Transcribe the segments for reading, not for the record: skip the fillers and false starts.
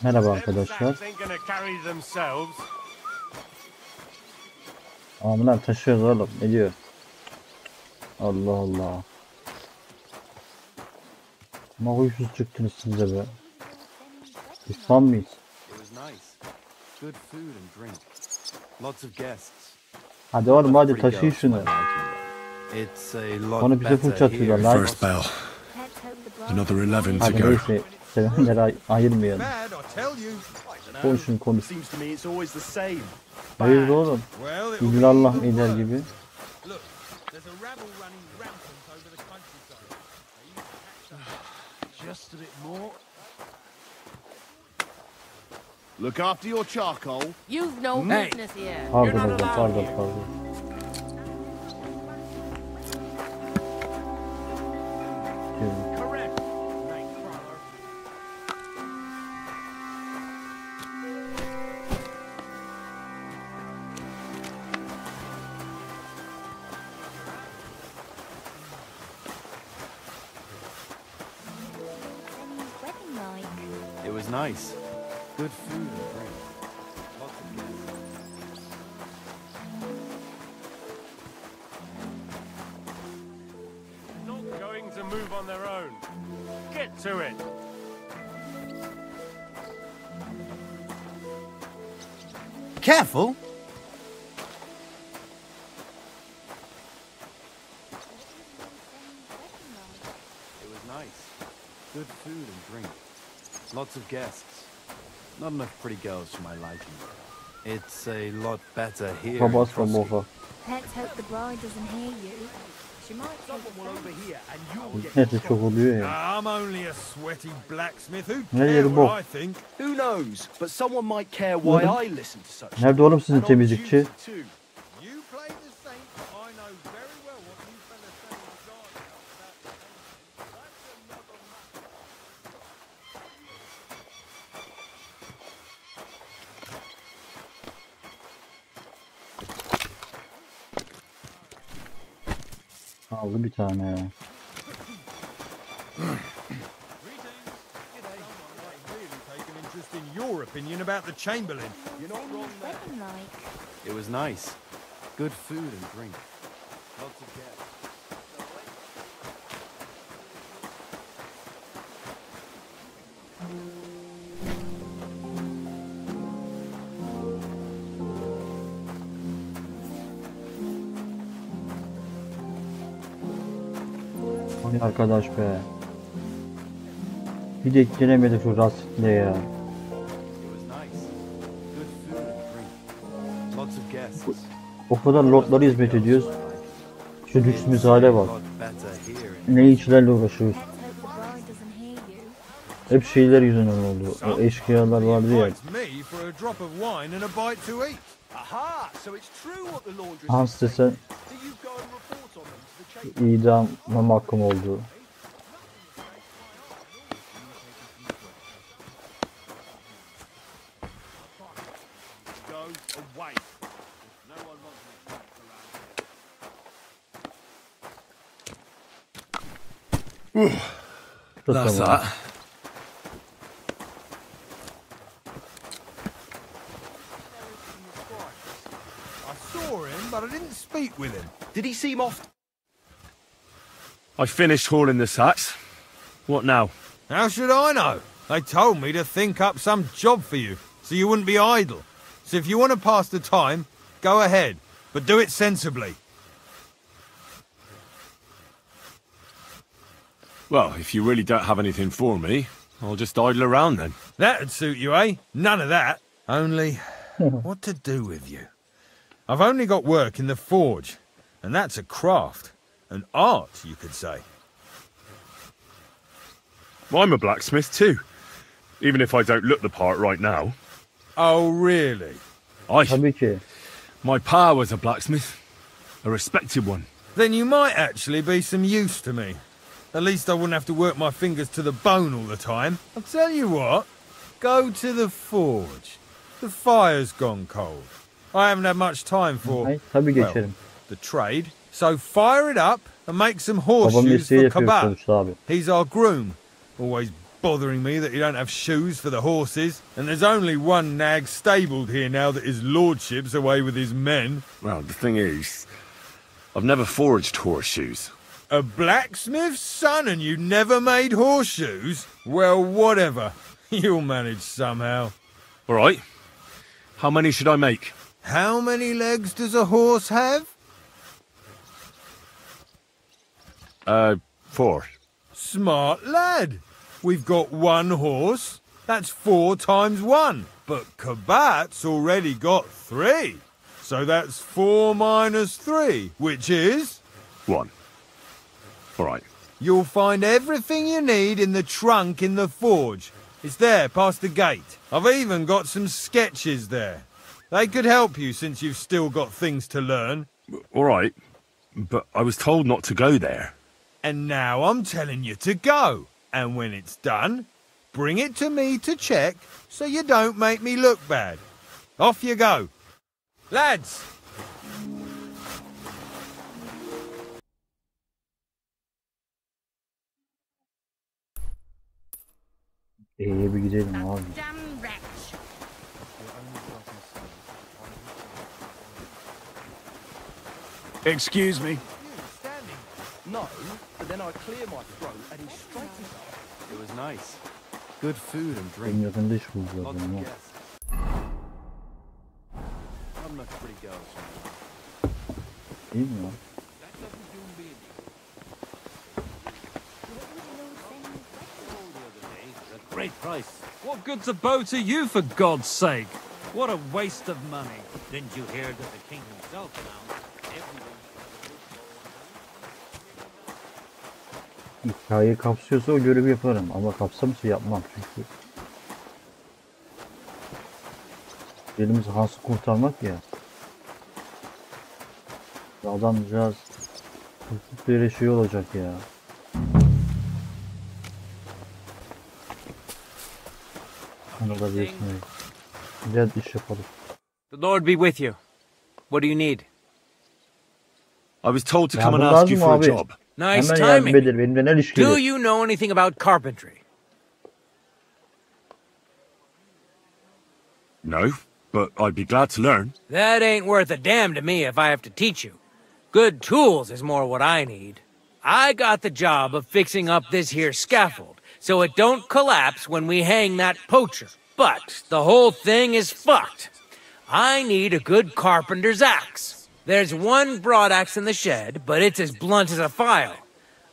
Merhaba arkadaşlar. Bunlar taşıyoruz oğlum. Ne diyor? Allah Allah. Ama huysuz çıktınız siz de be. İslam mıyız? Hadi oğlum hadi taşıyın şunu. Onu bize fırça atıyorlar lan. Another 11 to Hadi go. neyse. Sevenleri ayırmayalım. Konuşun konuş. Hayır oğlum. İllallah eder gibi. Look after your charcoal. You've no business here. Pardon hocam, pardon. Correct. It was nice. Good food and drink. Lots of guests. Not going to move on their own. Get to it. Careful! It was nice. Good food and drink. Lots of guests. Not enough pretty girls for my liking. It's a lot better here. Let's hope the bride doesn't hear you. She might Someone will overhear and you'll get Neyse çok oluyor ya. I'm only a sweaty blacksmith. Who Ne cares yeri what bu? I think? Who knows? But someone might care why I listen to such. Nerede oğlum sizin And on temizlikçi? duty too. You play the saint. I know very well what you fellas say in the garden about that. That's another matter. Aldı bir tane ya. In your opinion about the Chamberlain. You're not wrong there. It was nice. Good food and drink. Lots of guests. Ay arkadaş be. Bir de gelemedik şu rastle ya. It was nice. Good food and drink. Lots of guests. O kadar lordlara hizmet ediyoruz. Şu düştüğümüz hale bak. Lot better here. Ne işlerle uğraşıyoruz. Hep şeyler yüzünden oldu. O eşkıyalar vardı ya. Invites me for a drop of wine and a bite to eat. Aha! So it's true what the laundress Hans said. desen Do you go and report on them to the chamber? idama mahkum oldu. Go away. No one wants me trapped around here. That's Tamam. that. I saw him, but I didn't speak with him. Did he seem off? I finished hauling the sacks. What now? How should I know? They told me to think up some job for you, so you wouldn't be idle. So if you want to pass the time, go ahead, but do it sensibly. Well, if you really don't have anything for me, I'll just idle around then. That'd suit you, eh? None of that. Only, what to do with you? I've only got work in the forge, and that's a craft. An art, you could say. I'm a blacksmith too, even if I don't look the part right now. Oh, really? Tabii ki. My pa was a blacksmith, a respected one. Then you might actually be some use to me. At least I wouldn't have to work my fingers to the bone all the time. I'll tell you what, go to the forge. The fire's gone cold. I haven't had much time for, Ay, tabii geçerim. the trade. So fire it up and make some Babam horseshoes mesleği for yapıyor Kabal. sonuçta abi. He's our groom. Always bothering me that you don't have shoes for the horses, and there's only one nag stabled here now that his lordship's away with his men. Well, the thing is, I've never forged horseshoes. A blacksmith's son and you never made horseshoes? Well, whatever. You'll manage somehow. All right. How many should I make? How many legs does a horse have? 4. Smart lad. We've got one horse. That's 4 times 1. But Kabat's already got 3. So that's 4 minus 3, which is... 1. All right. You'll find everything you need in the trunk in the forge. It's there, past the gate. I've even got some sketches there. They could help you since you've still got things to learn. All right. But I was told not to go there. And now I'm telling you to go. And when it's done, bring it to me to check so you don't make me look bad. Off you go. Lads! Bir gidelim abi. Damn wretch. Excuse me. No, but then I clear my throat and he straightens up. It was nice. Good food and Benim drink. yakında iş bulacağız Lots of ama. guests. Not enough pretty girls for me. İyi mi lan? Great price. What good's a bow to you, for God's sake? What a waste of money. Didn't you hear that the king himself announced Hikayeyi kapsıyorsa o görevi yaparım ama kapsamıyorsa yapmam çünkü. Elimiz Hans'ı kurtarmak ya. Adamcağız bir şey olacak ya. Onu da geçmeyi. Güzel iş yapalım. The Lord be with you. What do you need? I was told to Ya come and bu ask you lazım for a abi. job. Nice Hemen yardım timing. eder. Benimle ne iş Do gelir? you know anything about carpentry? No, but I'd be glad to learn. That ain't worth a damn to me if I have to teach you. Good tools is more what I need. I got the job of fixing up this here scaffold, so it don't collapse when we hang that poacher. But the whole thing is fucked. I need a good carpenter's axe. There's one broadaxe in the shed, but it's as blunt as a file.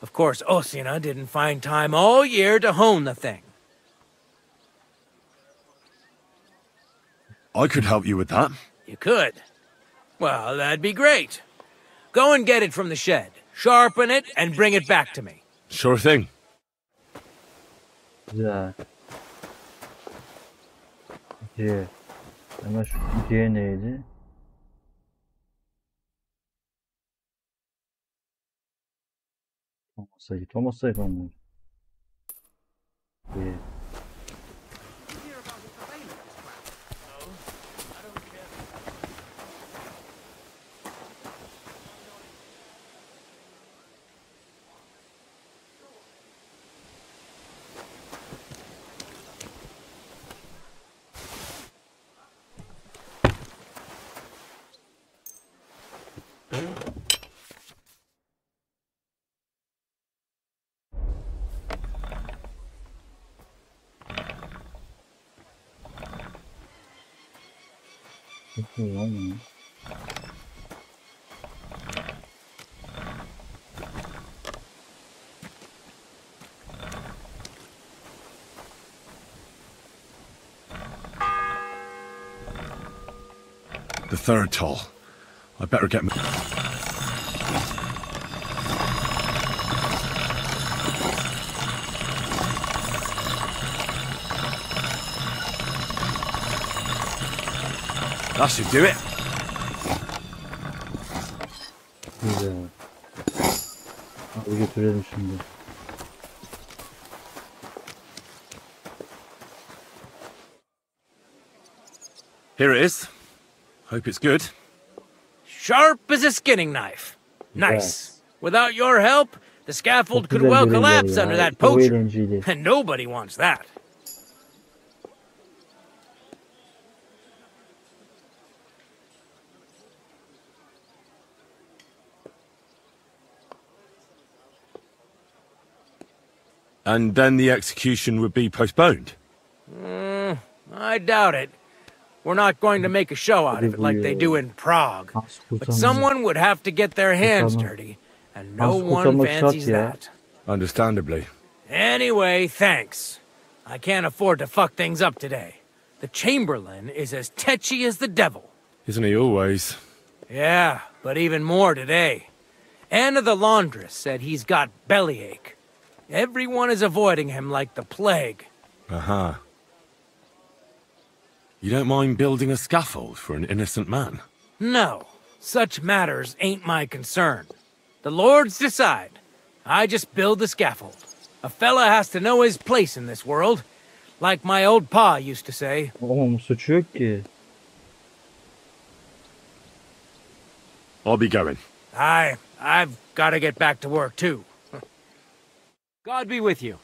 Of course, Osina didn't find time all year to hone the thing. I could help you with that. You could. Well, that'd be great. Go and get it from the shed, sharpen it, and bring it back to me. Sure thing. Güzel. C. Hemen şu C neydi? Thomas'a onları. C. Çok iyi lan bu. The third toll. I better get... That should do it. Güzel. Abi götürelim şimdi. Here it is. Hope it's good. Sharp as a skinning knife. Nice. Without your help, The scaffold Çok could güzel well görevler collapse ya. under that Çok poacher. eğlenceliydi. And nobody wants that. And then the execution would be postponed. I doubt it. We're not going to make a show out of it like they do in Prague. But someone would have to get their hands dirty, and no one fancies that. Understandably. Anyway, thanks. I can't afford to fuck things up today. The Chamberlain is as tetchy as the devil. Isn't he always? Yeah, but even more today. Anna the laundress said he's got bellyache. Everyone is avoiding him like the plague. Uh-huh. You don't mind building a scaffold for an innocent man? No, such matters ain't my concern. The lords decide. I just build the scaffold. A fella has to know his place in this world. Like my old pa used to say. Oğlum suçu yok ki. I'll be going. I've got to get back to work too. God be with you.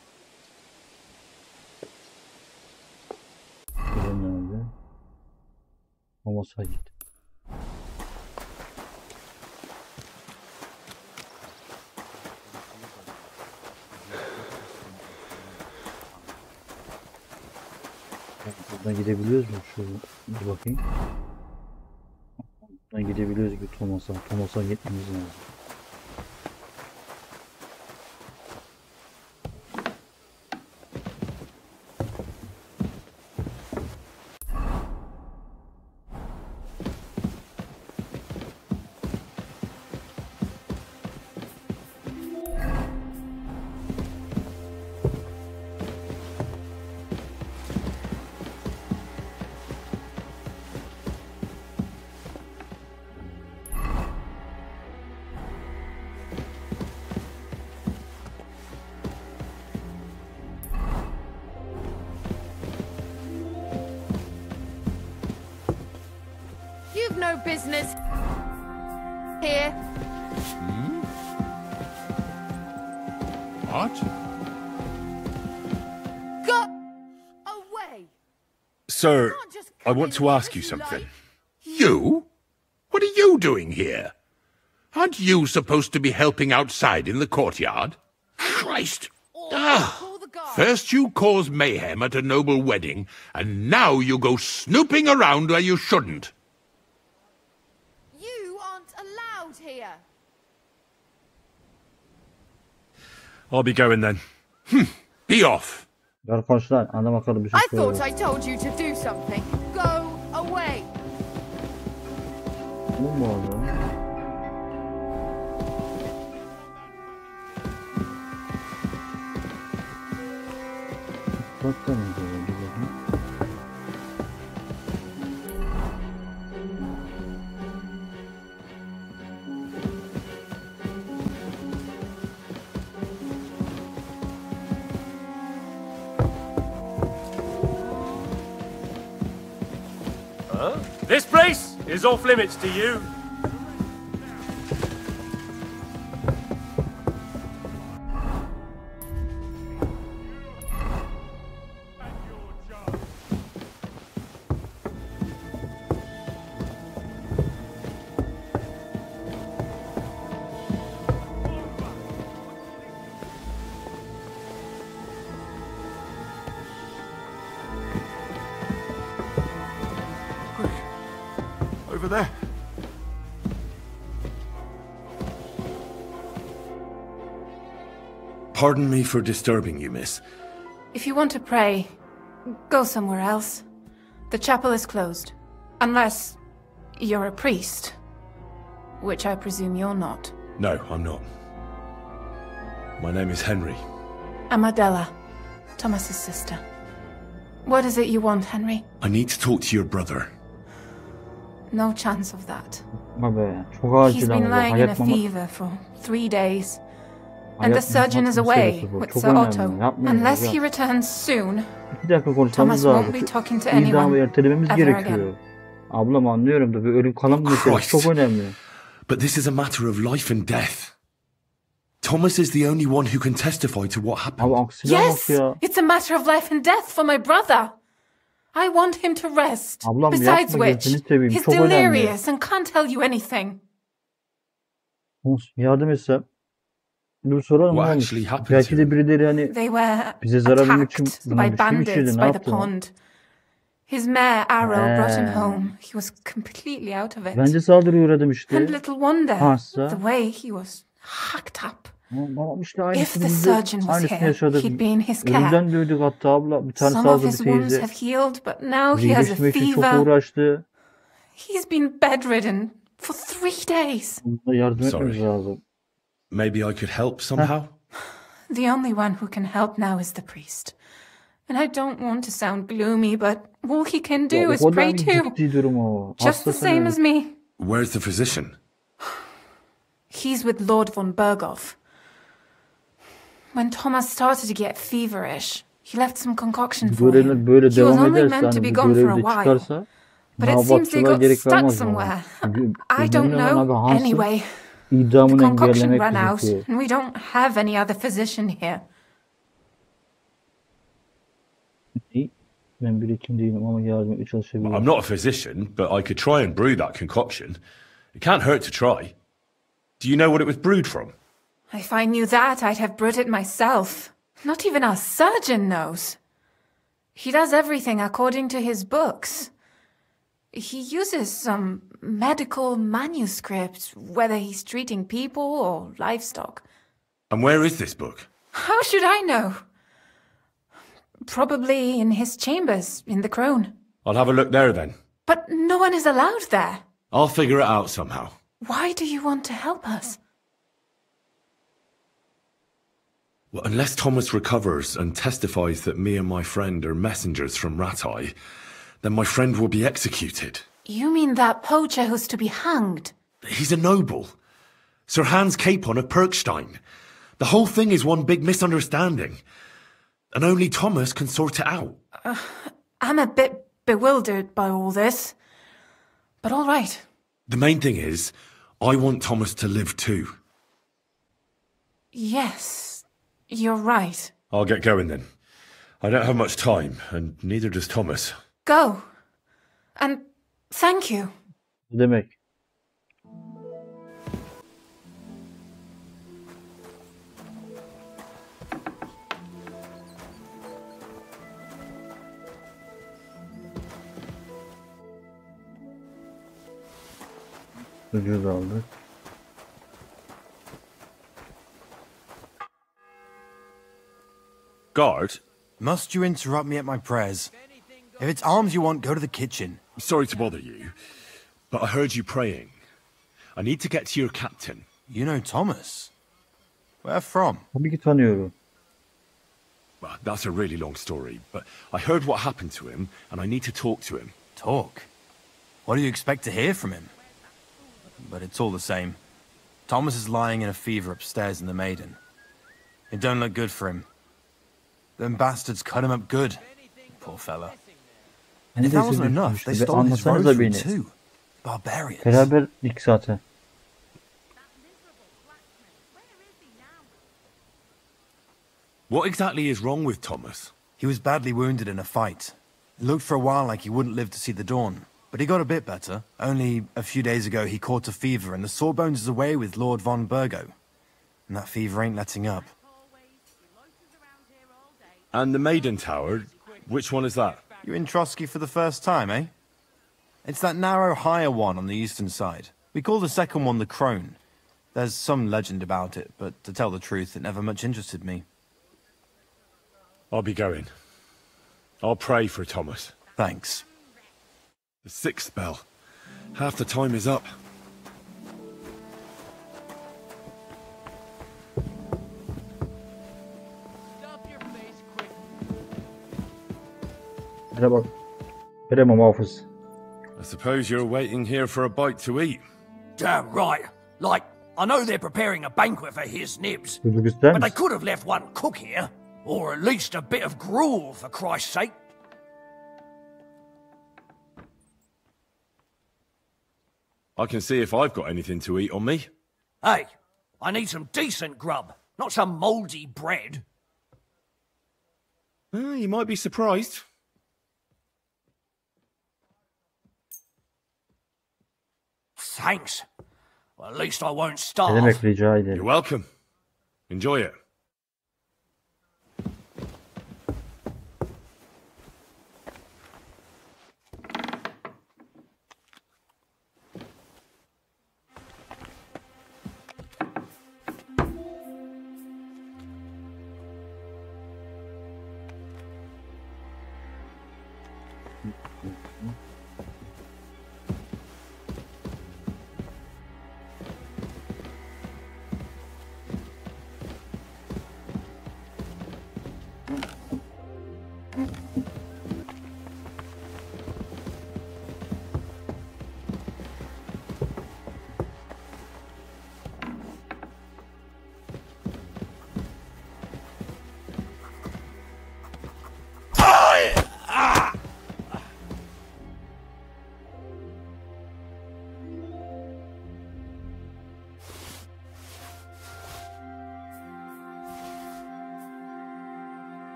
Nerede? Olmasa git. Buradan gidebiliyoruz mu? Şöyle bir bakayım. Buradan gidebiliyoruz gibi Thomas'a. Thomas'a gitmemiz lazım. You've no business here. What? Go away. Sir, Can't just I come want in to ask as you you something. like. You? What are you doing here? Aren't you supposed to be helping outside in the courtyard? Christ! Call the guard. First you cause mayhem at a noble wedding, and now you go snooping around where you shouldn't. You aren't allowed here. I'll be going then. Be off. Ver konuş lan. Adam akıllı bir şey I thought söyle. I told you to do something. Go away. Bu mu oldu? Bakın bir bakayım. This place is off limits to you. Over there. Pardon me for disturbing you, miss. If you want to pray, go somewhere else. The chapel is closed. Unless you're a priest. Which I presume you're not. No, I'm not. My name is Henry. I'm Adela, Thomas's sister. What is it you want, Henry? I need to talk to your brother. No chance of that. Abi çok acil He's ama been bu lying in a hayat mama. fever for 3 days. And the Hayat surgeon is maması away meselesi bu. with Çok Sir önemli. Otto. Yapmayın Unless hocam. he returns soon, 2 dakika konuşmamız Thomas lazım. won't be talking to İdamı anyone ertelememiz ever gerekiyor. again. Ablam anlıyorum da bir ölüm kalım meselesi Christ. çok önemli. But this is a matter of life and death. Thomas is the only one who can testify to what happened. Abi aksiliğe bak Yes, ya. it's a matter of life and death for my brother. I want him to rest. Ablam Besides yapma, which, gözünü seveyim, he's çok önemli. delirious and can't tell you anything. Olsun, yardım etsem. Dur soralım ne What olmuş. actually happened Belki to de him? birileri hani They were bize zarar vermek için attacked buna by bir şey mi bandits işledi, ne by the yaptı? pond. His mare Arrow brought him Ha. home. He was completely out of it. Bence saldırıya uğradım işte. And little wonder Hasta. the way he was hacked up. Babam işte If aynısını the biz surgeon de was aynısını here, yaşadık. he'd be in his care. Ölümden dövdük hatta abla. Bir tane Some of saldırdı his wounds teyze. have healed, but now Bizi he has a iyileştirmek için çok fever. uğraştı. He's been bedridden for 3 days. Buna yardım etmemiz Sorry. lazım. Maybe I could help somehow? The only one who can help now is the priest. And I don't want to sound gloomy, but all he can do Ya, is o kadar pray too. ciddi durum o. Just the Hasta same sanırım. as me. Where's the physician? He's with Lord von Berghoff. When Thomas started to get feverish, he left some concoction for him. Görevler böyle He was devam only ederse meant to hani be bu gone for görev a de while. çıkarsa But it seems they Navabatçılığa got gerek stuck vermez bana. somewhere. Çünkü I don't önemli olan know. abi Hans'ın Anyway, the idamını concoction engellemek ran out, gerekiyor. and we don't have any other physician here. Ben bir hekim değilim ama yardım etmeye çalışabilirim. I'm not a physician, but I could try and brew that concoction. It can't hurt to try. Do you know what it was brewed from? If I knew that, I'd have brewed it myself. Not even our surgeon knows. He does everything according to his books. He uses some medical manuscript, whether he's treating people or livestock. And where is this book? How should I know? Probably in his chambers in the Crone. I'll have a look there then. But no one is allowed there. I'll figure it out somehow. Why do you want to help us? Well, unless Thomas recovers and testifies that me and my friend are messengers from Ratai, then my friend will be executed. You mean that poacher who's to be hanged? He's a noble. Sir Hans Capon of Perkstein. The whole thing is one big misunderstanding. And only Thomas can sort it out. I'm a bit bewildered by all this. But all right. The main thing is, I want Thomas to live too. Yes, you're right. I'll get going then. I don't have much time, and neither does Thomas. Go. And thank you. Ne demek? Çocuğu da aldık. Guard? Must you interrupt me at my prayers? If it's alms you want, go to the kitchen. Sorry to bother you, but I heard you praying. I need to get to your captain. You know Thomas? Where from? Tabii ki tanıyorum. Well, that's a really long story, but I heard what happened to him, and I need to talk to him. Talk? What do you expect to hear from him? But it's all the same. Thomas is lying in a fever upstairs in the Maiden. It don't look good for him. Them bastards cut him up good. Poor fella. And if that wasn't enough, they stole his rosary too. Barbarians. Beraberdik zaten. What exactly is wrong with Thomas? He was badly wounded in a fight. It looked for a while like he wouldn't live to see the dawn. But he got a bit better. Only a few days ago he caught a fever and the sawbones is away with Lord von Burgo. And that fever ain't letting up. And the Maiden Tower, which one is that? You're in Trotsky for the first time, eh? It's that narrow, higher one on the eastern side. We call the second one the Crone. There's some legend about it, but to tell the truth, it never much interested me. I'll be going. I'll pray for Thomas. Thanks. The sixth bell. Half the time is up. Merhaba. Merhaba muhafız. I suppose you're waiting here for a bite to eat. Damn right. Like, I know they're preparing a banquet for his nibs, Çocuk ister but they misin? could have left one cook here. Or at least a bit of gruel, for Christ's sake. I can see if I've got anything to eat on me. Hey, I need some decent grub, not some mouldy bread. You might be surprised. Thanks. Well, at least I won't Ne starve. demek rica ederim. You're welcome. Enjoy it.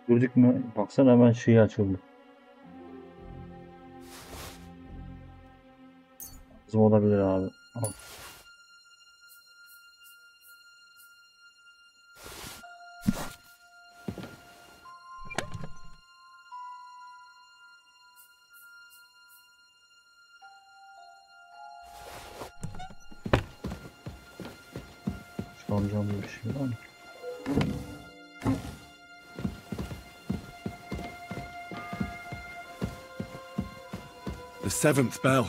Gördük mü? Baksana hemen şeyi açıldı. Lazım olabilir abi. Al. Çıkaracağım bir şey var mı? The seventh bell.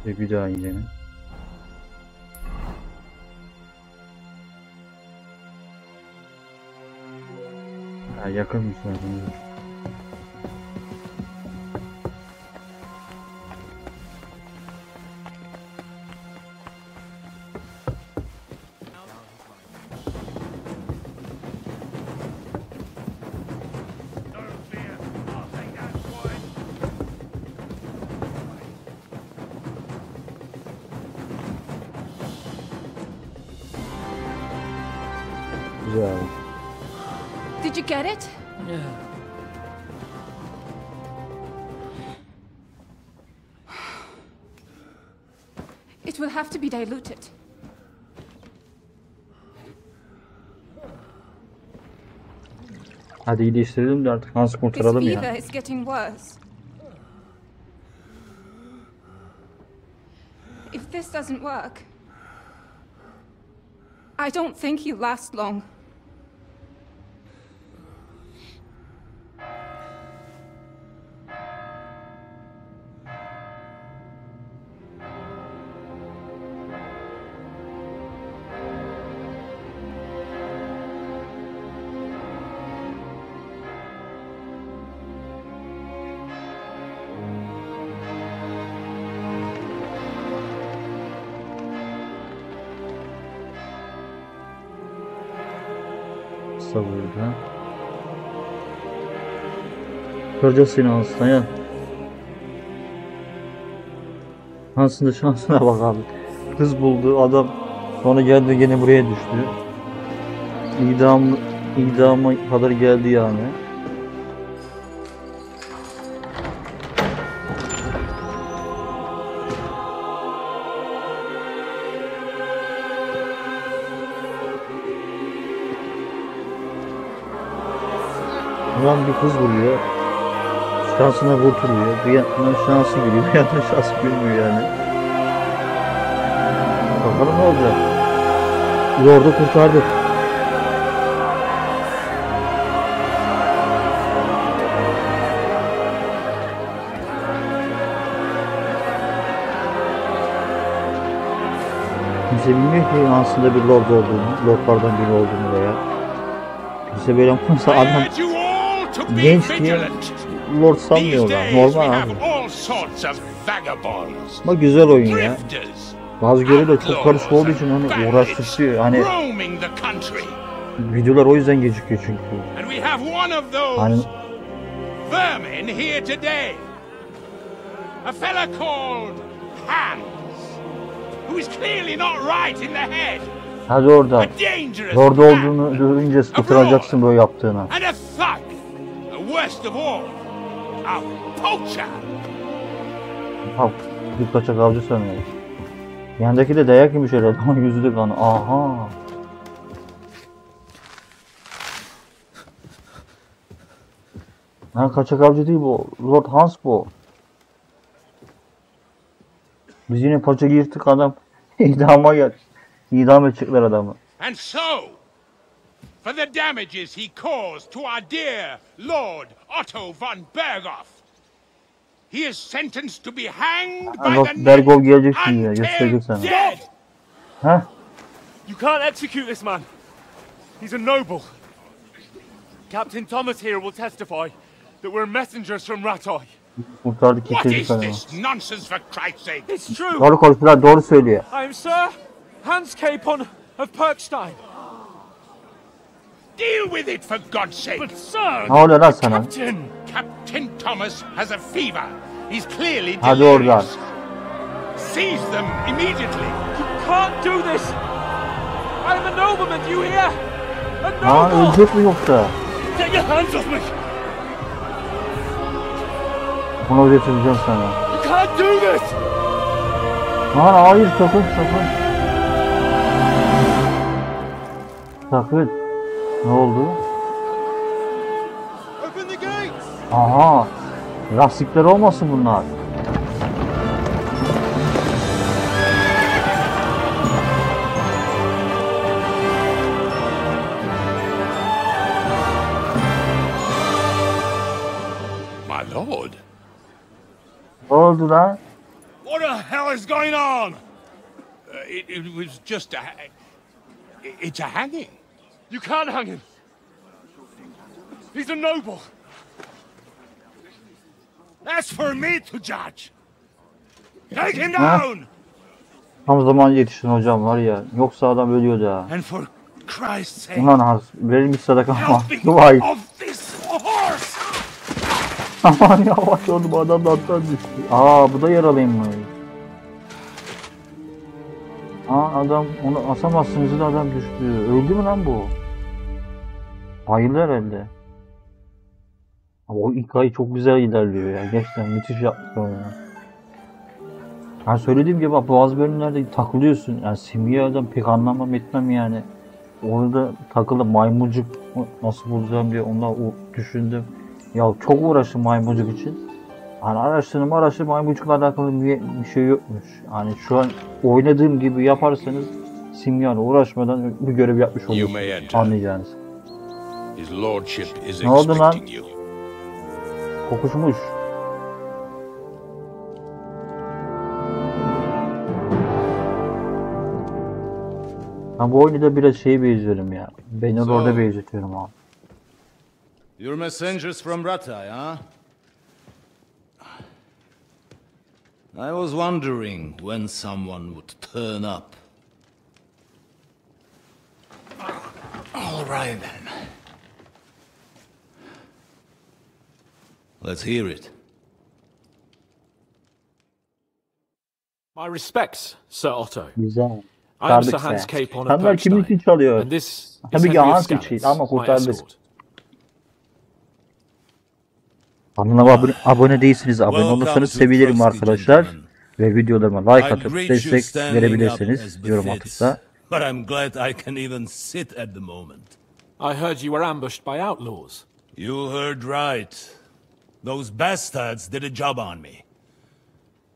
Ve bir daha inelim. Ha, yakın mısın zaten? Güzel. Did you get it? It will have to be diluted. Hadi iyileştirelim de artık Hans'ı This kurtaralım fever ya. is getting worse. If this doesn't work, I don't think he'll last long. Burada. Göreceğiz seni Hans'tan ya. Hans'ın da şansına bak abi. Kız buldu adam. Sonra geldi gene buraya düştü. İdama kadar geldi yani. Ulan bir kız vuruyor. Şansına kurtuluyor. Bir yandan şansı gülüyor. Bir yandan şansı gülmüyor yani. Bakalım ne olacak. Lord'u kurtardık. Kimse bilmiyor ki aslında bir lord olduğunu, lordlardan biri olduğunu veya kimse böyle yapmışsa adam genç diye lord sanmıyorlar. Normal abi. Ama güzel oyun ya. Bazı görevler çok karışık olduğu için hani uğraştırıyor. Hani videolar o yüzden gecikiyor çünkü. Hani hadi orada. Lord olduğunu görünce sıkıtıracaksın böyle yaptığına. Bak, bir kaçak avcı sanıyor. Yandaki de dayak yemiş öyle adamın yüzü de kanı. Aha. Lan kaçak avcı değil bu. Lord Hans bu. Biz yine paça yırtık adam. İdama gel. İdam edecekler adamı. And so, for the damages he caused to our dear Lord Otto von Berghoff, he is sentenced to be hanged by the neck gelecek şimdi ya. Gösterecek sana. Ha? You can't execute this man. He's a noble. Captain Thomas here will testify that we're messengers from Ratoy. Kurtardık What getirdik is adamı. this nonsense, for Christ's sake? It's true. Doğru konuştular, doğru söylüyor. I am Sir Hans Capon of Perkstein. Deal with it, for God's sake. But sir, Ne oluyor lan sana? Captain Thomas has a fever. He's clearly Hadi oradan. delirious. Seize them immediately. You can't do this. I am a nobleman, do you hear? A Aa, noble. ölecek mi yoksa? Get your hands off me. Bunu öğreteceğim sana. You can't do this. Lan hayır, sakın sakın. Sakın. Ne oldu? Open the gates. Aha. Lastikler olmasın bunlar. My lord. Ne oldu lan? What the hell is going on? It was just it's a hanging. You can't hang him. He's a noble. That's for me to judge. Take him Ha? down. Tam zaman yetiştin hocam var ya. Yoksa adam ölüyordu ha. And for Christ's sake, Ulan Hans, verilmiş sadaka ama. help me Dua et. of this horse. Aman yavaş oldu, bu adam da attan düştü. Aa, bu da yaralıymış. Aa, adam onu asamazsınız da adam düştü. Öldü mü lan bu? Bayıldı herhalde. Ama o hikaye çok güzel ilerliyor ya. Gerçekten müthiş yapmış onu ya. Yani söylediğim gibi bak, bazı bölümlerde takılıyorsun. Yani simgeyi adam pek anlamam etmem yani. Orada takıldı, maymuncuk nasıl bulacağım diye ondan düşündüm. Ya çok uğraştım maymuncuk için. Hani araştırdım maymuncukla alakalı bir şey yokmuş. Hani şu an oynadığım gibi yaparsanız simgeyle uğraşmadan bir görev yapmış olursunuz. Anlayacağınız. His lordship is Ne oldu lan? expecting you. Kokuşmuş. Ben bu oyunu da biraz şeye benziyorum ya. Beni orada benzetiyorum abi. You're messengers from Ratai, huh? I was wondering when someone would turn up. All right then. Let's hear it. My respects, Sir Otto. Güzel. I am Sir Hans Capon of Çanlar kimin için Perkstein. çalıyor? And this is Tabii ki Henry of Hans için Scalise, ama my kurtardık. escort. Kanala abone değilsiniz. Abone olursanız sevinirim arkadaşlar. Ve videolarıma like atıp destek verebilirsiniz yorum atıp da. But I'm glad I can even sit at the moment. I heard you were ambushed by outlaws. You heard right. Those bastards did a job on me.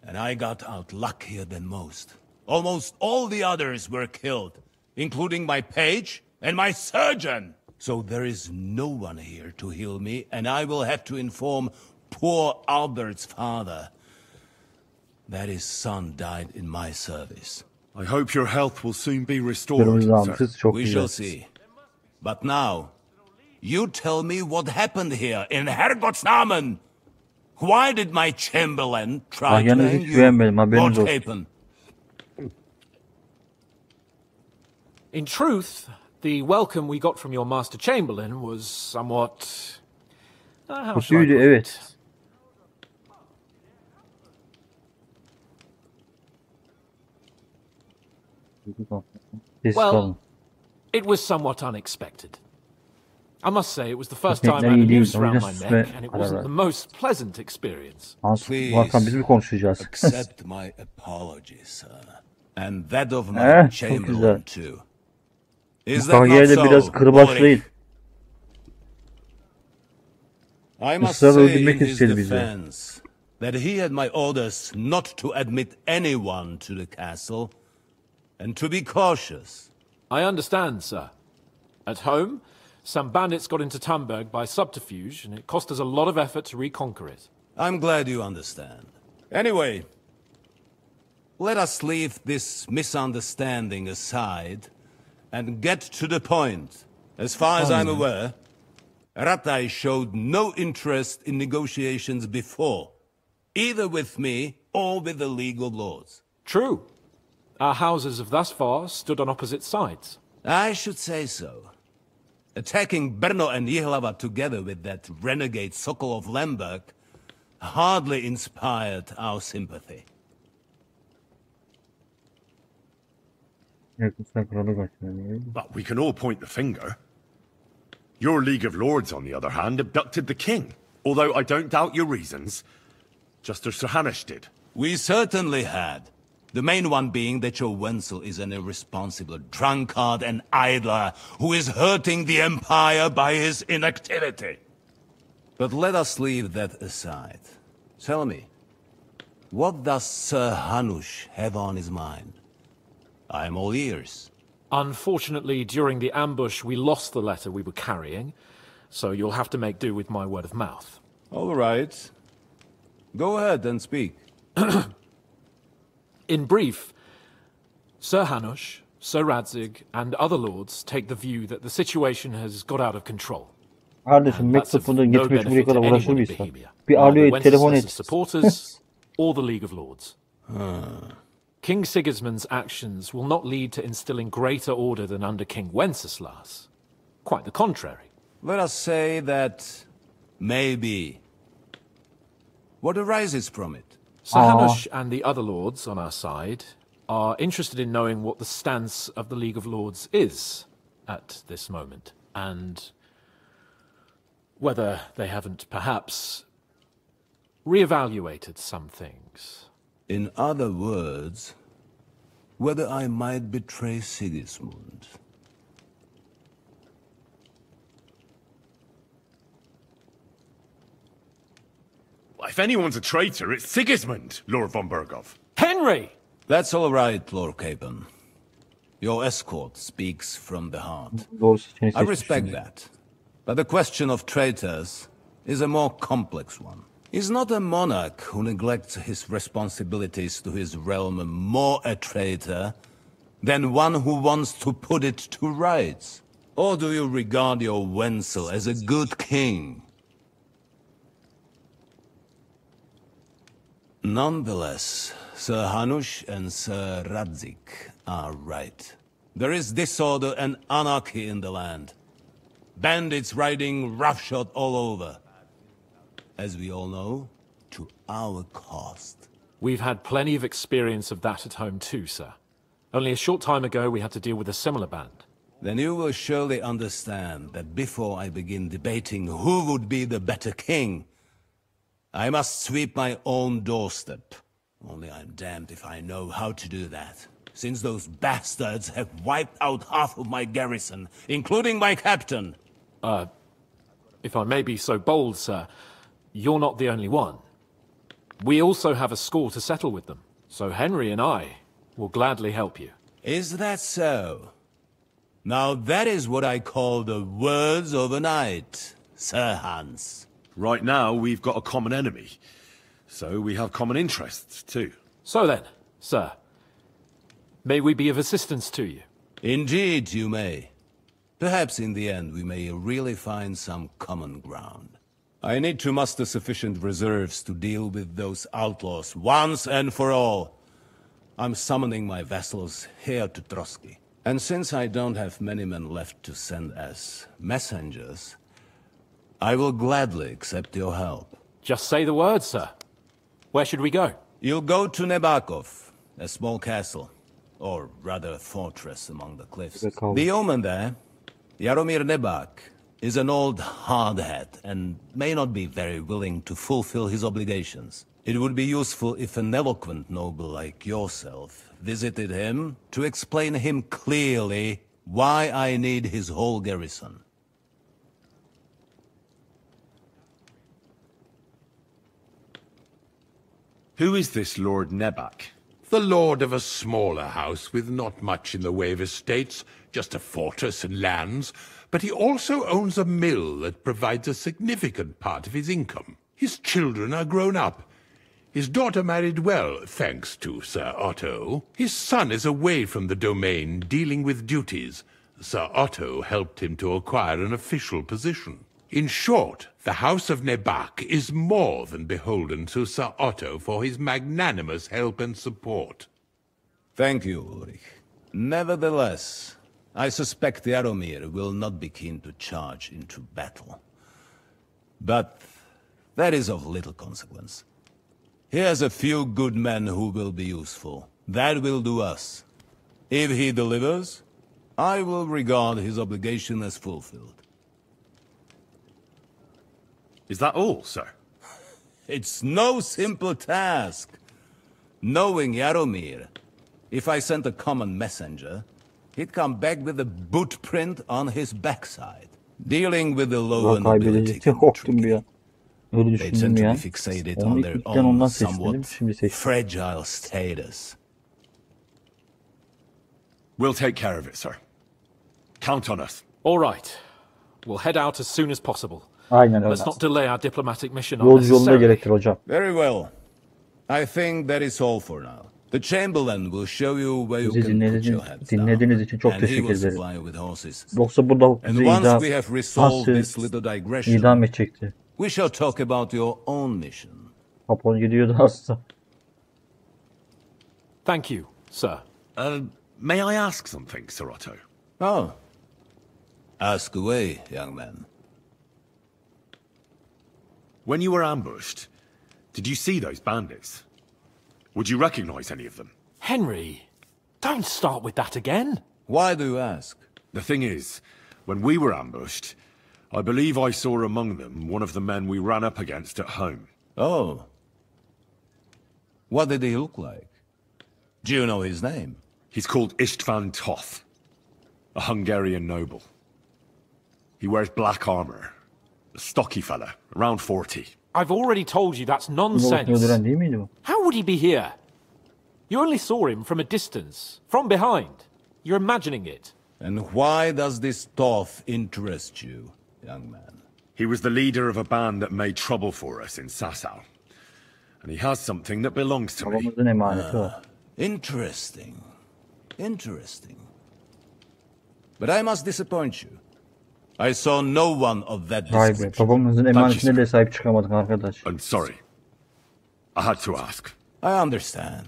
And I got out luckier than most. Almost all the others were killed, including my page and my surgeon. So there is no one here to heal me, and I will have to inform poor Albert's father that his son died in my service. I hope your health will soon be restored, Kırmızı sir. damsız çok We güzel. shall see. But now, you tell me what happened here in Herrgottsnamen. Why did my chamberlain try to Ahya'nız hang hiç you, güvenmedim, Lord haberiniz olsun. Capon? In truth, the welcome we got from your Master Chamberlain was somewhat... how shall I Kötüydü, put evet. it? Sessiz Well, kalın. it was somewhat unexpected. I must say, it was the first Köpekler time I had iyi a değil, noose o around yüzden my sus neck, ve and it ara wasn't ver. the most pleasant experience. Hans, bu akşam biz mi konuşacağız? Accept my apologies, sir. And that of my Çok chamberlain güzel. too. Is Bu that not Kahya da biraz so, kırbaçlayın. I must Israrla say öldürmek in his istedi bizi. defense that he had my orders not to admit anyone to the castle and to be cautious. I understand, sir. At home, some bandits got into Tamberg by subterfuge, and it cost us a lot of effort to reconquer it. I'm glad you understand. Anyway, let us leave this misunderstanding aside and get to the point. As far as I'm aware, Rattay showed no interest in negotiations before, either with me or with the League of Lords. True. Our houses have thus far stood on opposite sides. I should say so. Attacking Brno and Jihlava together with that renegade Sokol of Lemberg hardly inspired our sympathy. But we can all point the finger. Your League of Lords, on the other hand, abducted the king. Although I don't doubt your reasons. Just as Sir Hanush did. We certainly had. The main one being that your Wenzel is an irresponsible drunkard and idler who is hurting the Empire by his inactivity. But let us leave that aside. Tell me, what does Sir Hanush have on his mind? I am all ears. Unfortunately, during the ambush, we lost the letter we were carrying, so you'll have to make do with my word of mouth. All right. Go ahead and speak. In brief, Sir Hanush, Sir Radzig, and other lords take the view that the situation has got out of control. Kardeşim mektubunu geçmiş buraya kadar uğraşır mıyız? Bir arıyor, telefon et. Supporters, or the League of Lords. King Sigismund's actions will not lead to instilling greater order than under King Wenceslas. Quite the contrary. Let us say that maybe. What arises from it? Sir Hanush and the other lords on our side are interested in knowing what the stance of the League of Lords is at this moment, and whether they haven't perhaps reevaluated some things. In other words, whether I might betray Sigismund. If anyone's a traitor, it's Sigismund, Lord von Berghoff. Henry! That's all right, Lord Capon. Your escort speaks from the heart. I respect that. But the question of traitors is a more complex one. Is not a monarch who neglects his responsibilities to his realm more a traitor than one who wants to put it to rights? Or do you regard your Wenzel as a good king? Nonetheless, Sir Hanush and Sir Radzig are right. There is disorder and anarchy in the land. Bandits riding roughshod all over. As we all know, to our cost. We've had plenty of experience of that at home too, sir. Only a short time ago we had to deal with a similar band. Then you will surely understand that before I begin debating who would be the better king, I must sweep my own doorstep. Only I'm damned if I know how to do that, since those bastards have wiped out half of my garrison, including my captain. If I may be so bold, sir, you're not the only one. We also have a score to settle with them, so Henry and I will gladly help you. Is that so? Now that is what I call the words of a knight, Sir Hans. Right now, we've got a common enemy, so we have common interests, too. So then, sir, may we be of assistance to you? Indeed, you may. Perhaps in the end we may really find some common ground. I need to muster sufficient reserves to deal with those outlaws once and for all. I'm summoning my vassals here to Trotsky. And since I don't have many men left to send as messengers, I will gladly accept your help. Just say the word, sir. Where should we go? You'll go to Nebakov, a small castle, or rather a fortress among the cliffs. The yeoman there, Jaromir Nebak, is an old hardhat and may not be very willing to fulfill his obligations. It would be useful if an eloquent noble like yourself visited him to explain him clearly why I need his whole garrison. Who is this Lord Nebak? The lord of a smaller house with not much in the way of estates, just a fortress and lands, but he also owns a mill that provides a significant part of his income. His children are grown up. His daughter married well, thanks to Sir Otto. His son is away from the domain, dealing with duties. Sir Otto helped him to acquire an official position. In short, the House of Nebak is more than beholden to Sir Otto for his magnanimous help and support. Thank you, Ulrich. Nevertheless, I suspect Jaromir will not be keen to charge into battle. But that is of little consequence. He has a few good men who will be useful. That will do us. If he delivers, I will regard his obligation as fulfilled. Is that all, sir? It's no simple task. Knowing Jaromir, if I sent a common messenger, he'd come back with a boot print on his backside. Dealing with the lower nobility can be tricky. They tend to be fixated on their own somewhat fragile status. We'll take care of it, sir. Count on us. All right. We'll head out as soon as possible. Aynen öyle. Let's not delay our diplomatic mission Yolcu yolunda unnecessarily. gerekir hocam. Very well. I think that is all for now. The Chamberlain will show you where you can put your heads down, Dinlediğiniz için çok and he teşekkür will ederim. supply you with horses. Yoksa burada And bizi once we have resolved this little digression, idam edecekti. we shall talk about your own mission. Papon gidiyordu aslında. Thank you, sir. May I ask something, Sir Otto? Oh. Ask away, young man. When you were ambushed, did you see those bandits? Would you recognize any of them? Henry, don't start with that again. Why do you ask? The thing is, when we were ambushed, I believe I saw among them one of the men we ran up against at home. Oh. What did he look like? Do you know his name? He's called Istvan Toth, a Hungarian noble. He wears black armor. A stocky fella, around 40. I've already told you that's nonsense. How would he be here? You only saw him from a distance, from behind. You're imagining it. And why does this Toth interest you, young man? He was the leader of a band that made trouble for us in Sasau. And he has something that belongs to me. Interesting. Interesting. But I must disappoint you. I saw no one of that description. Babamızın emanetine de sahip çıkamadık arkadaş. I'm sorry. I had to ask. I understand.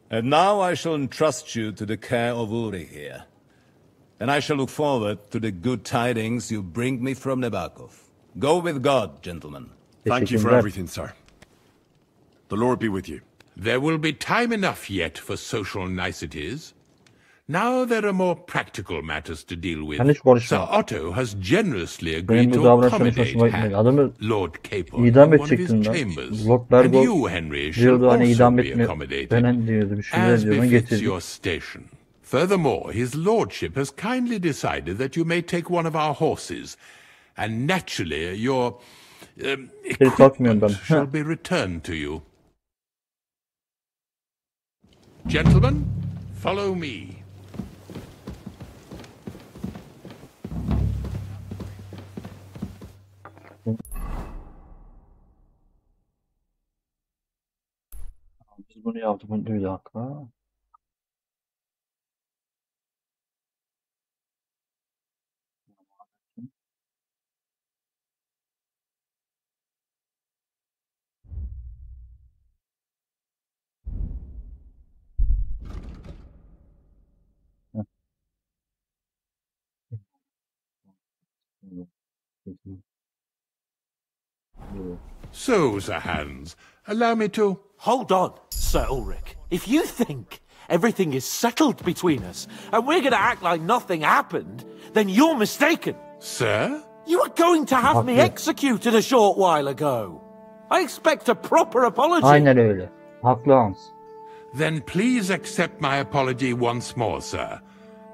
And now I shall entrust you to the care of Ulrich here. And I shall look forward to the good tidings you bring me from Nebakov. Go with God, gentlemen. Thank you for everything, sir. The Lord be with you. There will be time enough yet for social niceties. Now there are more practical matters to deal with. Sir Otto has generously agreed to accommodate Lord Capon in one of his chambers, and you, Henry, shall also be accommodated, as befits your station. Furthermore, his lordship has kindly decided that you may take one of our horses, and naturally your takmıyorum ben. equipment shall be returned to you. Gentlemen, follow me. Biz bunu yaptık. Bir dakika. So, Sir Hans, allow me to... Hold on, Sir Ulrich. If you think everything is settled between us, and we're going to act like nothing happened, then you're mistaken. Sir? You were going to have me executed a short while ago. I expect a proper apology. Aynen öyle. Haklı Hans. Then please accept my apology once more, sir.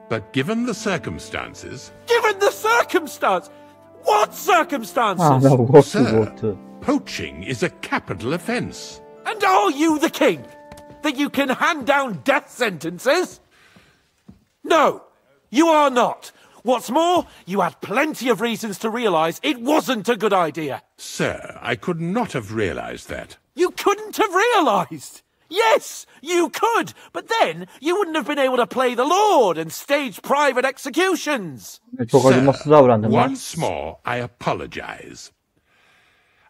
But given the circumstances... Given the circumstance? What circumstances? Sir, poaching is a capital offence. And are you the king? That you can hand down death sentences? No, you are not. What's more, you had plenty of reasons to realise it wasn't a good idea. Sir, I could not have realised that. You couldn't have realised? Yes, you could, but then you wouldn't have been able to play the Lord and stage private executions. Sir, once more, I apologise.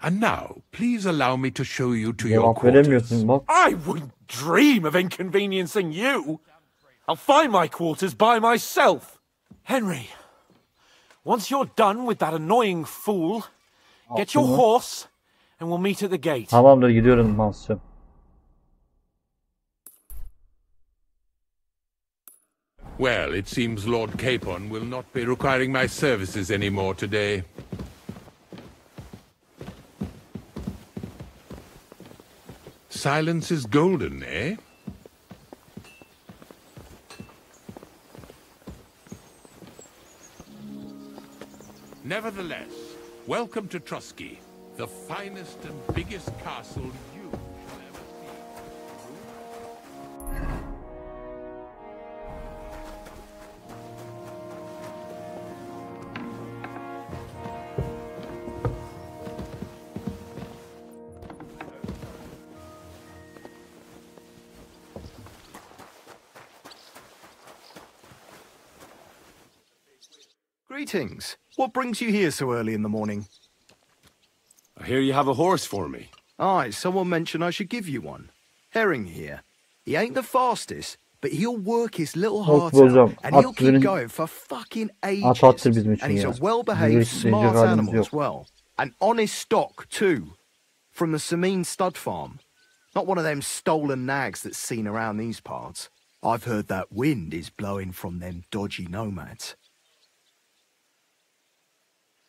And now, please allow me to show you to your quarters. I wouldn't dream of inconveniencing you. I'll find my quarters by myself. Henry, once you're done with that annoying fool, get your horse and we'll meet at the gate. Tamamdır, gidiyorum Hans'cığım. Well, it seems Lord Capon will not be requiring my services anymore today. Silence is golden, eh? Nevertheless, welcome to Trusky, the finest and biggest castle you shall ever see. Greetings. What brings you here so early in the morning? I hear you have a horse for me. Aye, someone mentioned I should give you one. Herring here. He ain't the fastest, but he'll work his little heart out, and he'll keep going for fucking ages. And he's a well-behaved, smart animal as well. An honest stock, too. From the Samin stud farm. Not one of them stolen nags that's seen around these parts. I've heard that wind is blowing from them dodgy nomads.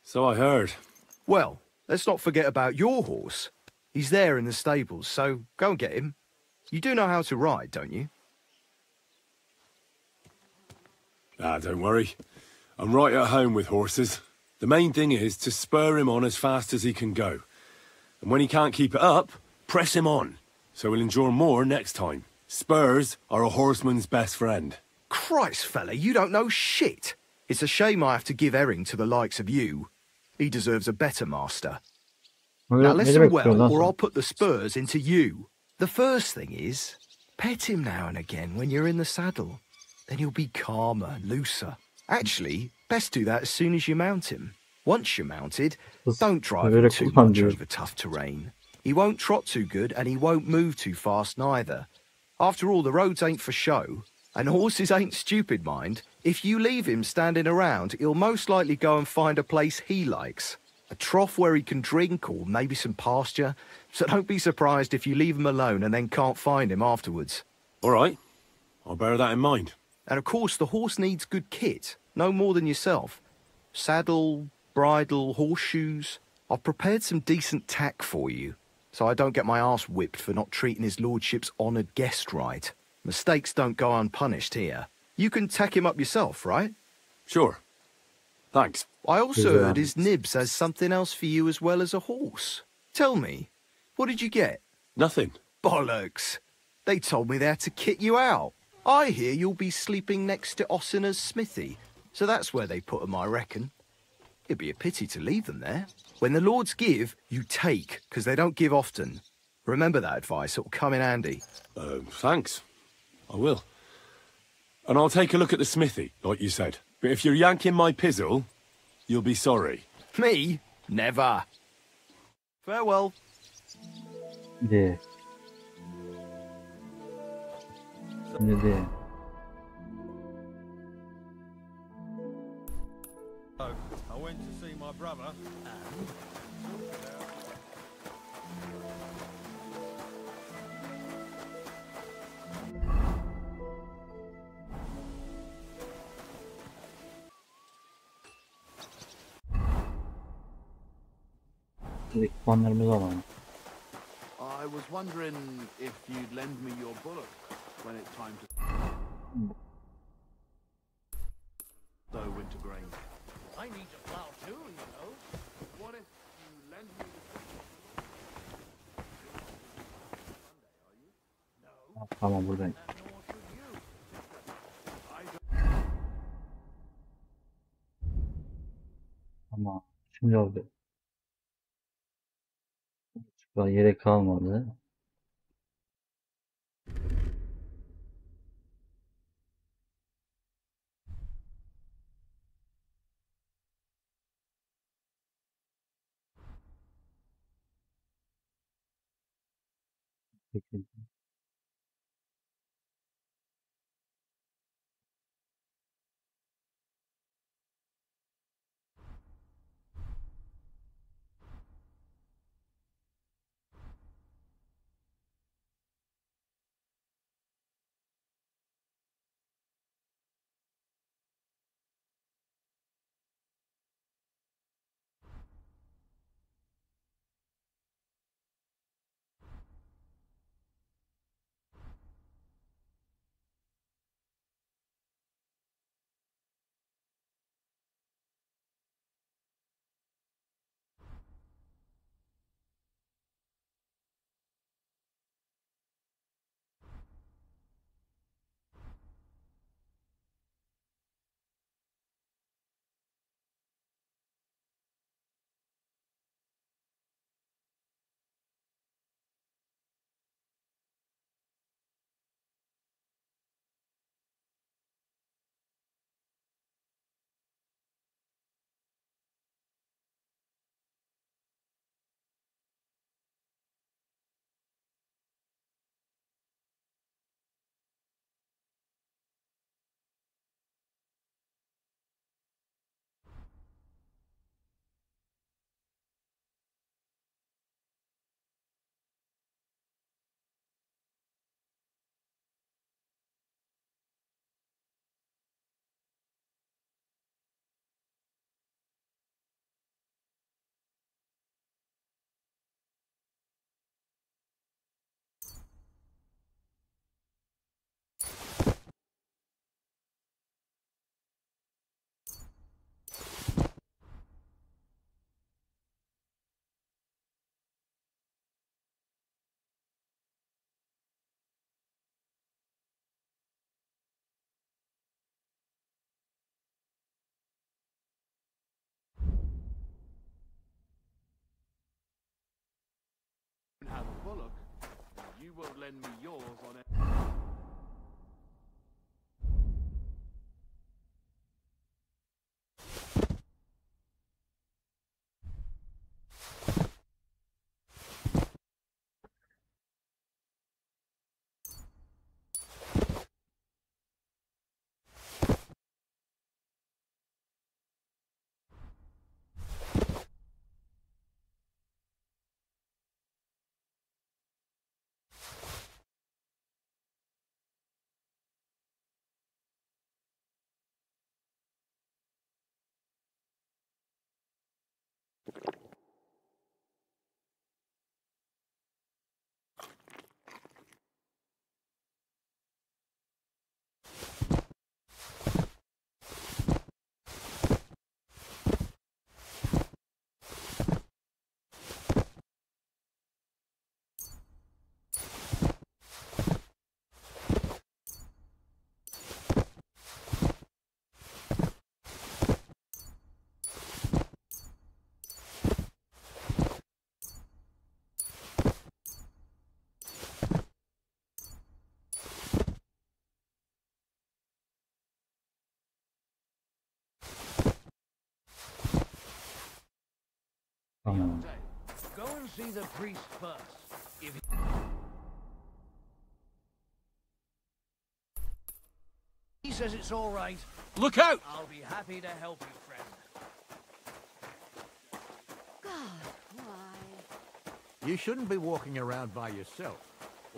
So I heard. Well, let's not forget about your horse. He's there in the stables, so go and get him. You do know how to ride, don't you? Ah, don't worry. I'm right at home with horses. The main thing is to spur him on as fast as he can go. And when he can't keep it up, press him on. So he'll endure more next time. Spurs are a horseman's best friend. Christ, fella, you don't know shit. It's a shame I have to give Herring to the likes of you. He deserves a better master. Now listen well, or I'll put the spurs into you. The first thing is, pet him now and again when you're in the saddle. Then he'll be calmer, looser. Actually, best do that as soon as you mount him. Once you're mounted, don't drive him too much over tough terrain. He won't trot too good, and he won't move too fast neither. After all, the roads ain't for show, and horses ain't stupid, mind. If you leave him standing around, he'll most likely go and find a place he likes. A trough where he can drink, or maybe some pasture. So don't be surprised if you leave him alone and then can't find him afterwards. All right. I'll bear that in mind. And of course, the horse needs good kit. No more than yourself. Saddle, bridle, horseshoes. I've prepared some decent tack for you, so I don't get my arse whipped for not treating his lordship's honoured guest right. Mistakes don't go unpunished here. You can tack him up yourself, right? Sure. Thanks. I also heard his nibs has something else for you as well as a horse. Tell me, what did you get? Nothing. Bollocks. They told me they had to kit you out. I hear you'll be sleeping next to Ossiner's smithy, so that's where they put 'em, I reckon. It'd be a pity to leave them there. When the lords give, you take, 'cause they don't give often. Remember that advice, it'll come in handy. Thanks. I will. And I'll take a look at the smithy, like you said. But if you're yanking my pizzle, you'll be sorry. Me? Never. Farewell. De. Şimdi de. I went to see my brother. Ekipmanlarımızı alalım. I was wondering if you'd lend me your bullock when it's time to sow wintergrain. I need to plow too, you know. What if you lend me Tamam buradayım. Tamam. Şimdi oldu. Daha yere kalmadı. Peki. have a bullock, you won't lend me yours on it. Tamam. Go and see the priest first. If he says it's all right, look out! I'll be happy to help you, friend. God, why? You shouldn't be walking around by yourself.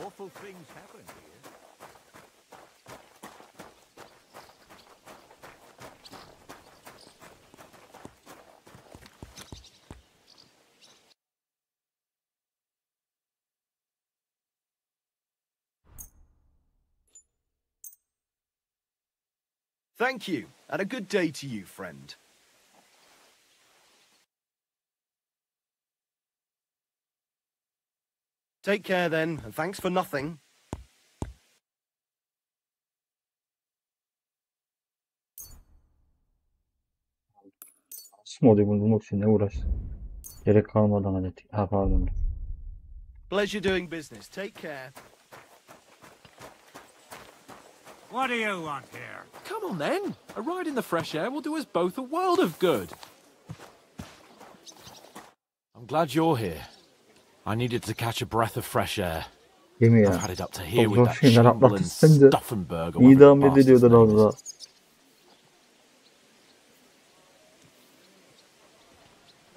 Awful things happen here. Thank you, and a good day to you, friend. Take care then, and thanks for nothing. Modeli bulmak için ne uğraştın? Gerek kalmadan hallettik. Ha pardon. Pleasure doing business. Take care. What do you want here? Come on then. A ride in the fresh air will do us both a world of good. I'm glad you're here. I needed to catch a breath of fresh air. Değil mi ya? I've had it up to here Çok with zor that şeyler Chamberlain atlattın da Stauffenberg or whatever idam the bastard's ediliyordu name az daha. is.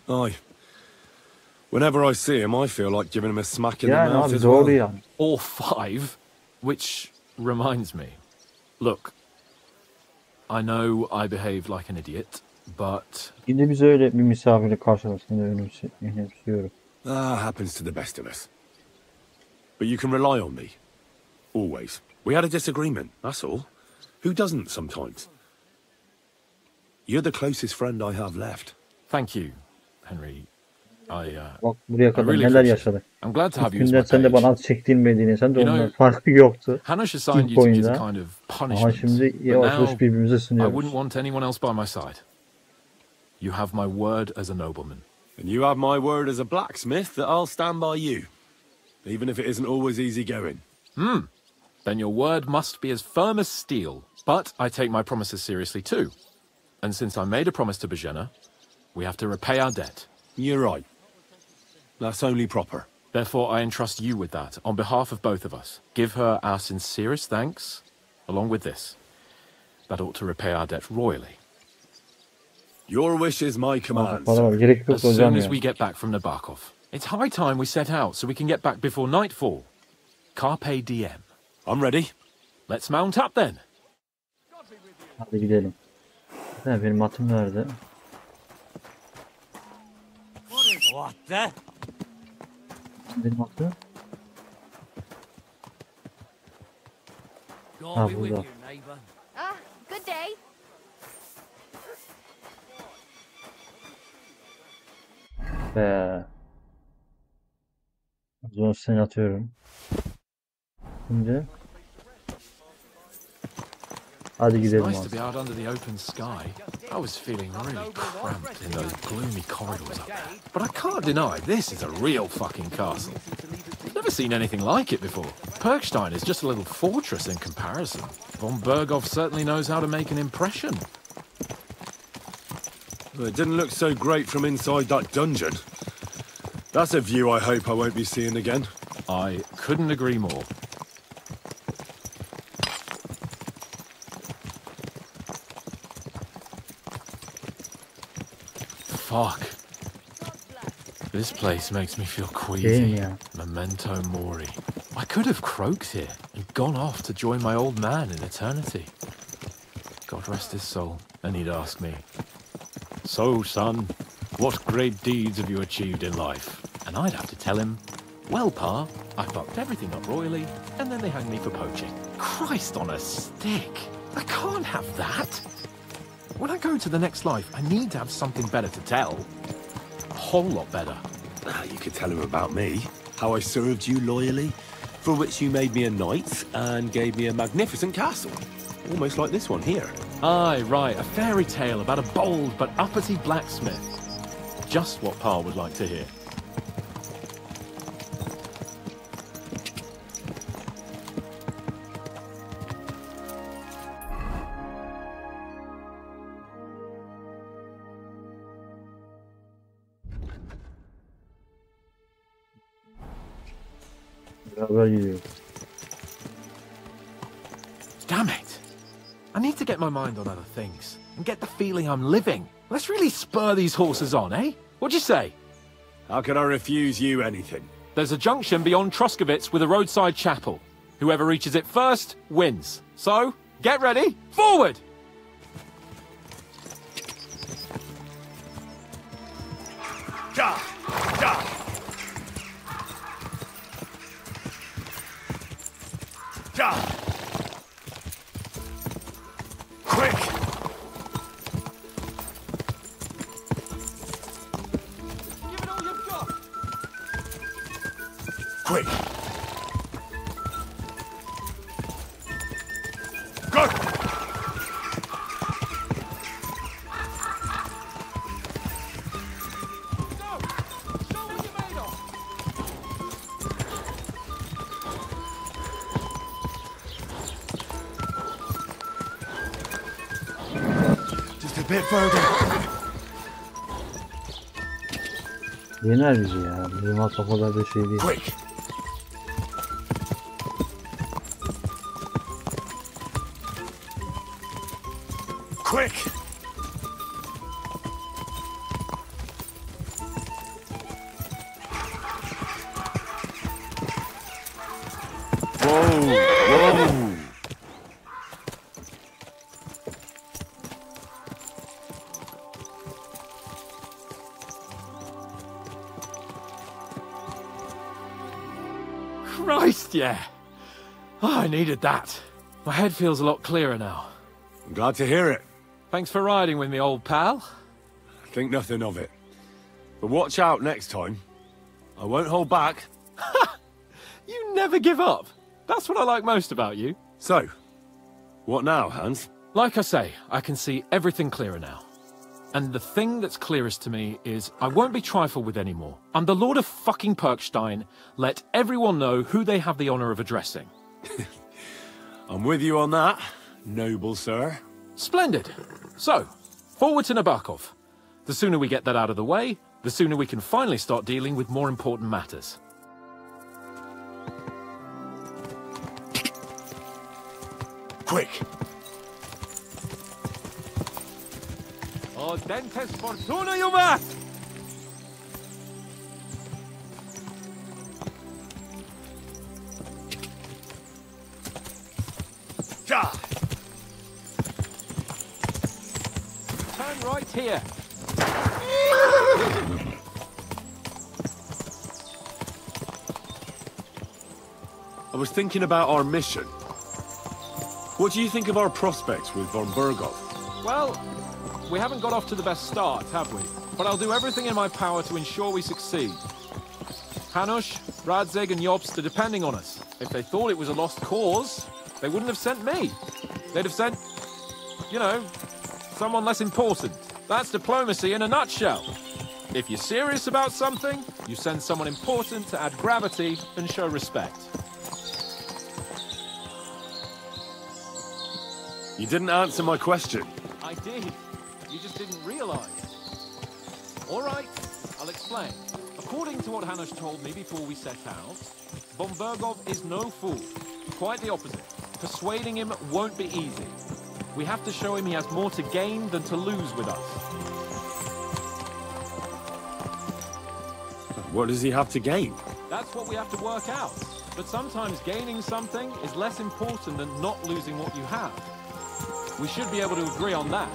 Aye. Whenever I see him, I feel like giving him a smack in the Yani mouth abi as doğru well. yani. Or 5, which reminds me. Look, I know I behaved like an idiot, but... Yine biz öyle bir misafirle karşılaştığında önemsiyorum. Happens to the best of us. But you can rely on me. Always. We had a disagreement, that's all. Who doesn't sometimes? You're the closest friend I have left. Thank you, Henry. Bak buraya kadar really neler appreciate yaşadık. it. I'm glad to have İlk you as günden my sen de page. bana az çektirmediğini, sen de You ondan know, farkı yoktu. Hannah assigned İlk you to me as oyunda. a kind of Ama punishment. şimdi But yavaş yavaş now, birbirimize I sınıyoruz. wouldn't want anyone else by my side. You have my word as a nobleman. And you have my word as a blacksmith that I'll stand by you. Even if it isn't always easy going. Then your word must be as firm as steel. But I take my promises seriously too. And since I made a promise to Bajena, we have to repay our debt. You're right. That's only proper. Therefore, I entrust you with that, on behalf of both of us. Give her our sincerest thanks, along with this. That ought to repay our debt royally. Your wish is my command. As soon as we get back from Nabokov. It's high time we set out so we can get back before nightfall. Carpe diem. I'm ready. Let's mount up then. Hadi gidelim. Benim atım nerede? What the? Benim atım? God be with burada. you, neighbor. Good day. O zaman seni atıyorum. Şimdi. Hadi It's gidelim nice abi. to be out under the open sky. I was feeling really cramped in those gloomy corridors up there. But I can't deny this is a real fucking castle. I've never seen anything like it before. Perkstein is just a little fortress in comparison. Von Berghoff certainly knows how to make an impression. Well, it didn't look so great from inside that dungeon. That's a view I hope I won't be seeing again. I couldn't agree more. Fuck. This place makes me feel queasy. Yeah. Memento mori. I could have croaked here and gone off to join my old man in eternity. God rest his soul. And he'd ask me, "So, son, what great deeds have you achieved in life?" And I'd have to tell him, "Well, Pa, I fucked everything up royally, and then they hanged me for poaching." Christ on a stick. I can't have that. When I go to the next life, I need to have something better to tell. A whole lot better. You could tell him about me. How I served you loyally, for which you made me a knight and gave me a magnificent castle. Almost like this one here. Aye, right, a fairy tale about a bold but uppity blacksmith. Just what Pa would like to hear. Beraber gidiyoruz. Damn it! I need to get my mind on other things and get the feeling I'm living. Let's really spur these horses on, eh? What'd you say? How can I refuse you anything? There's a junction beyond Truskovitz with a roadside chapel. Whoever reaches it first wins. So, get ready, forward! Ja! Ja! Ja! Quick! Give it all you've got! Quick! Go! Bit further. Yener bizi ya. Bizim at o kadar da şey değil. Quick! Quick! Whoa! Whoa! Christ, yeah. Oh, I needed that. My head feels a lot clearer now. I'm glad to hear it. Thanks for riding with me, old pal. Think nothing of it. But watch out next time. I won't hold back. You never give up. That's what I like most about you. So, what now, Hans? Like I say, I can see everything clearer now. And the thing that's clearest to me is I won't be trifled with anymore. I'm the Lord of fucking Perkstein. Let everyone know who they have the honor of addressing. I'm with you on that, noble sir. Splendid. So, forward to Nabokov. The sooner we get that out of the way, the sooner we can finally start dealing with more important matters. Quick! O dentes fortuna iubat! Ja! Turn right here. I was thinking about our mission. What do you think of our prospects with von Burgov? Well, we haven't got off to the best start, have we? But I'll do everything in my power to ensure we succeed. Hanush, Radzig and Jobst are depending on us. If they thought it was a lost cause, they wouldn't have sent me. They'd have sent, you know, someone less important. That's diplomacy in a nutshell. If you're serious about something, you send someone important to add gravity and show respect. You didn't answer my question. I did. You just didn't realize. All right, I'll explain. According to what Hanush told me before we set out, von Burgov is no fool. Quite the opposite. Persuading him won't be easy. We have to show him he has more to gain than to lose with us. What does he have to gain? That's what we have to work out. But sometimes gaining something is less important than not losing what you have. We should be able to agree on that.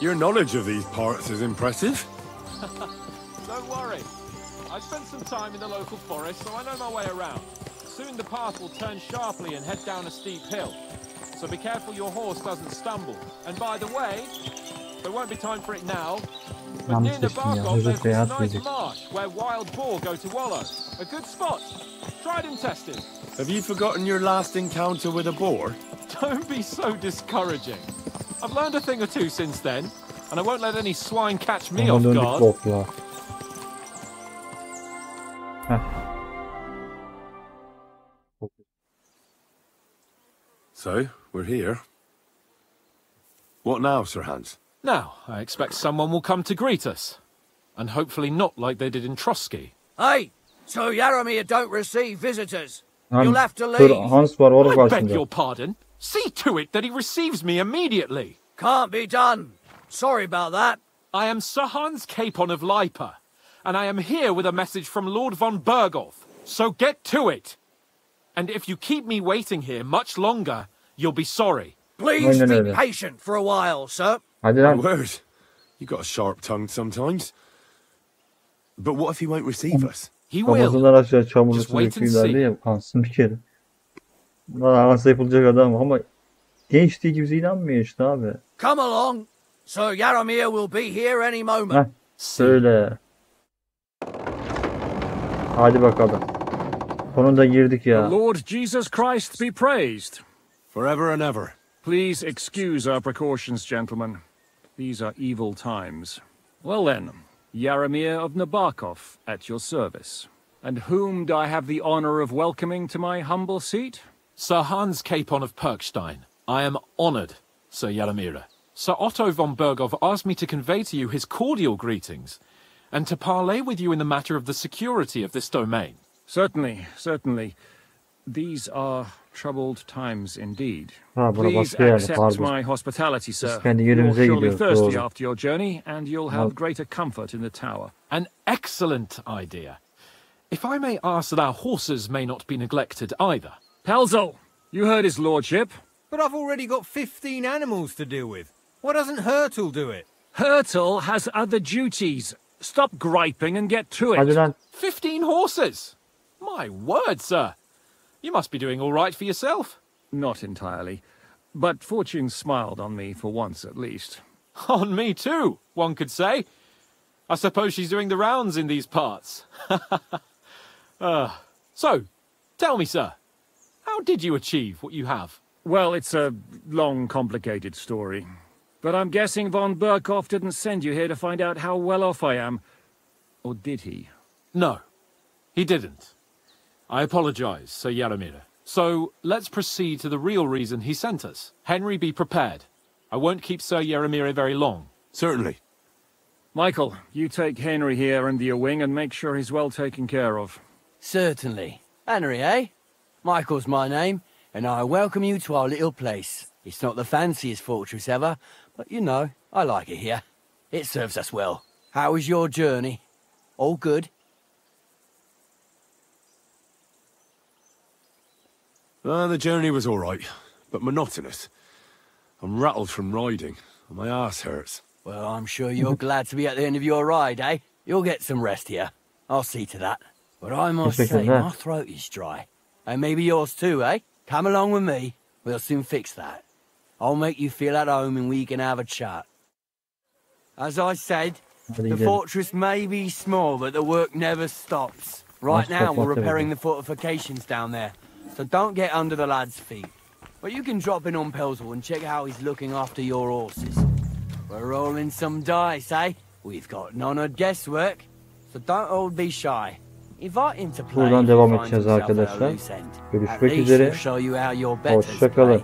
Your knowledge of these parts is impressive. Don't worry. I've spent some time in the local forest, so I know my way around. Soon the path will turn sharply and head down a steep hill. So be careful your horse doesn't stumble. And by the way, there won't be time for it now, but near Nabokov there's this nice marsh where wild boar go to wallow. A good spot. Tried and tested. Have you forgotten your last encounter with a boar? Don't be so discouraging. I've learned a thing or two since then, and I won't let any swine catch me off guard. So, we're here. What now, Sir Hans? Now, I expect someone will come to greet us. and hopefully not like they did in Trotsky. Hey, so Yaromir don't receive visitors. Lan, You'll have to dur, leave. Hans var orada I beg karşında. your pardon. See to it that he receives me immediately. Can't be done. Sorry about that. I am Sir Hans Capon of Lipa, and I am here with a message from Lord von Berghoff. So get to it. And if you keep me waiting here much longer, you'll be sorry. Please be patient for a while, sir. Hadi lan. Word. You got a sharp tongue sometimes. But what if he won't receive us? He will. Kafasından aşağı çamurlu Just wait and sürekli ya. Kansın bir kere. Lan Hans'a yapılacak adam ama gençliği kimse inanmıyor işte abi. Come along. Sir Yaromir will be here any moment. Heh, söyle. Hadi bakalım. Sonunda girdik ya. The Lord Jesus Christ be praised. Forever and ever. Please excuse our precautions, gentlemen. These are evil times. Well then, Yaromir of Nabokov at your service. And whom do I have the honor of welcoming to my humble seat? Sir Hans Capon of Perkstein. I am honoured, Sir Yaromir. Sir Otto von Berghoff asked me to convey to you his cordial greetings, and to parley with you in the matter of the security of this domain. Certainly, certainly. These are troubled times indeed. Buna Please baskı yani, accept pardon. my hospitality, sir. Biz kendi You're yerimize surely gidiyoruz, thirsty doğru. after your journey, and you'll have greater comfort in the tower. An excellent idea. If I may ask that our horses may not be neglected either. Pelzel, you heard his lordship. But I've already got 15 animals to deal with. Why doesn't Hurtle do it? Hurtle has other duties. Stop griping and get to it. Hadi lan. 15 horses? My word, sir. You must be doing all right for yourself. Not entirely. But fortune smiled on me for once at least. On me too, one could say. I suppose she's doing the rounds in these parts. So, tell me, sir, how did you achieve what you have? Well, it's a long, complicated story. But I'm guessing von Berghoff didn't send you here to find out how well off I am. Or did he? No, he didn't. I apologize, Sir Yaromir. So, let's proceed to the real reason he sent us. Henry, be prepared. I won't keep Sir Yaromir very long. Certainly. Michael, you take Henry here under your wing and make sure he's well taken care of. Certainly. Henry, eh? Michael's my name, and I welcome you to our little place. It's not the fanciest fortress ever, but you know, I like it here. It serves us well. How was your journey? All good? The journey was all right, but monotonous. I'm rattled from riding, and my arse hurts. Well, I'm sure you're glad to be at the end of your ride, eh? You'll get some rest here. I'll see to that. But I must say, my throat is dry. And maybe yours too, eh? Come along with me. We'll soon fix that. I'll make you feel at home and we can have a chat. As I said, the fortress may be small, but the work never stops. Right now, we're repairing the fortifications down there, so don't get under the lad's feet. But you can drop in on Pelzel and check how he's looking after your horses. We're rolling some dice, eh? We've got none of guesswork, so don't all be shy. Invite him to play. Buradan devam edeceğiz arkadaşlar. Görüşmek üzere. Hoşça kalın.